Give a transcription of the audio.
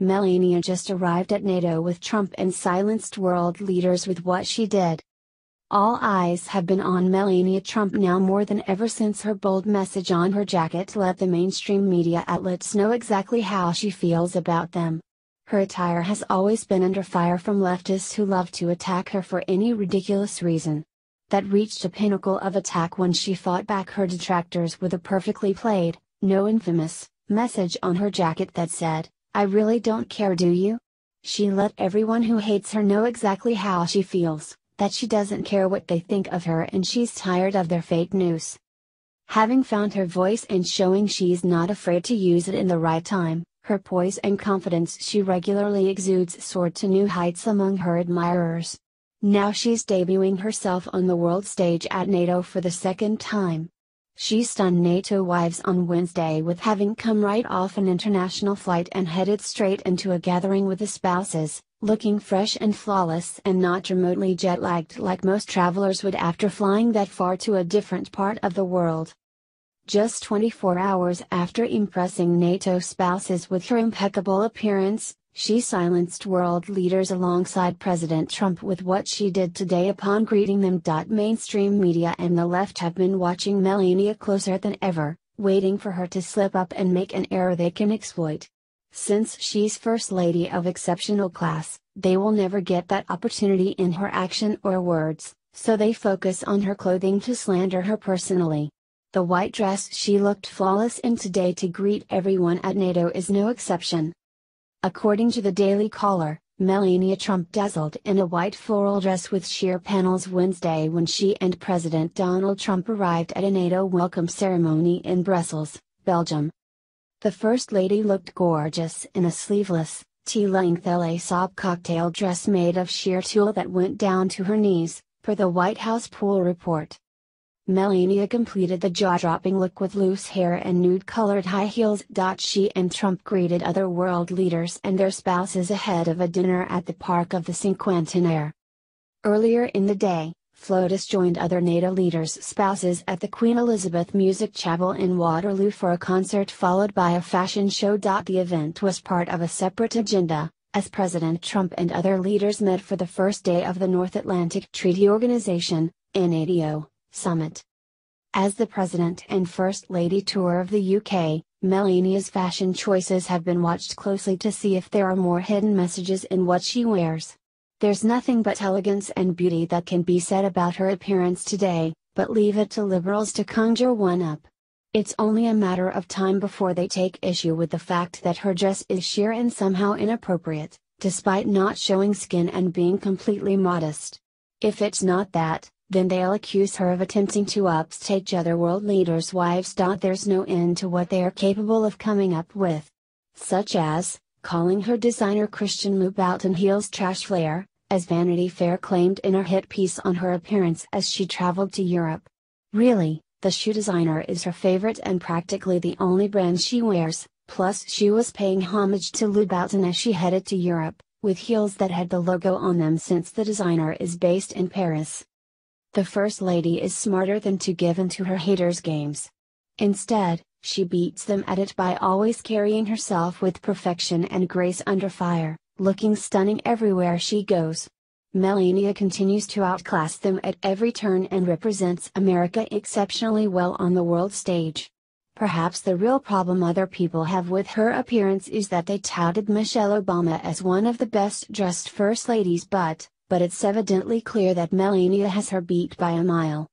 Melania just arrived at NATO with Trump and silenced world leaders with what she did. All eyes have been on Melania Trump now more than ever since her bold message on her jacket let the mainstream media outlets know exactly how she feels about them. Her attire has always been under fire from leftists who love to attack her for any ridiculous reason. That reached a pinnacle of attack when she fought back her detractors with a perfectly played, no infamous, message on her jacket that said, "I really don't care, do you?" She let everyone who hates her know exactly how she feels, that she doesn't care what they think of her and she's tired of their fake news. Having found her voice and showing she's not afraid to use it in the right time, her poise and confidence she regularly exudes soared to new heights among her admirers. Now she's debuting herself on the world stage at NATO for the second time. She stunned NATO wives on Wednesday with having come right off an international flight and headed straight into a gathering with the spouses, looking fresh and flawless and not remotely jet-lagged like most travelers would after flying that far to a different part of the world. Just 24 hours after impressing NATO spouses with her impeccable appearance, she silenced world leaders alongside President Trump with what she did today upon greeting them. Mainstream media and the left have been watching Melania closer than ever, waiting for her to slip up and make an error they can exploit. Since she's First Lady of exceptional class, they will never get that opportunity in her action or words, so they focus on her clothing to slander her personally. The white dress she looked flawless in today to greet everyone at NATO is no exception. According to the Daily Caller, Melania Trump dazzled in a white floral dress with sheer panels Wednesday when she and President Donald Trump arrived at a NATO welcome ceremony in Brussels, Belgium. The First Lady looked gorgeous in a sleeveless, tea-length LA Saab cocktail dress made of sheer tulle that went down to her knees, per the White House pool report. Melania completed the jaw-dropping look with loose hair and nude-colored high heels. She and Trump greeted other world leaders and their spouses ahead of a dinner at the Park of the Cinquantenaire. Earlier in the day, FLOTUS joined other NATO leaders' spouses at the Queen Elizabeth Music Chapel in Waterloo for a concert followed by a fashion show. The event was part of a separate agenda, as President Trump and other leaders met for the first day of the North Atlantic Treaty Organization, NATO, summit. As the President and First Lady tour of the UK, Melania's fashion choices have been watched closely to see if there are more hidden messages in what she wears. There's nothing but elegance and beauty that can be said about her appearance today, but leave it to liberals to conjure one up. It's only a matter of time before they take issue with the fact that her dress is sheer and somehow inappropriate, despite not showing skin and being completely modest. If it's not that, then they'll accuse her of attempting to upstage other world leaders' wives. There's no end to what they are capable of coming up with. Such as, calling her designer Christian Louboutin heels trash flair, as Vanity Fair claimed in her hit piece on her appearance as she traveled to Europe. Really, the shoe designer is her favorite and practically the only brand she wears, plus she was paying homage to Louboutin as she headed to Europe, with heels that had the logo on them since the designer is based in Paris. The First Lady is smarter than to give in to her haters' games. Instead, she beats them at it by always carrying herself with perfection and grace under fire, looking stunning everywhere she goes. Melania continues to outclass them at every turn and represents America exceptionally well on the world stage. Perhaps the real problem other people have with her appearance is that they touted Michelle Obama as one of the best dressed First Ladies, but it's evidently clear that Melania has her beat by a mile.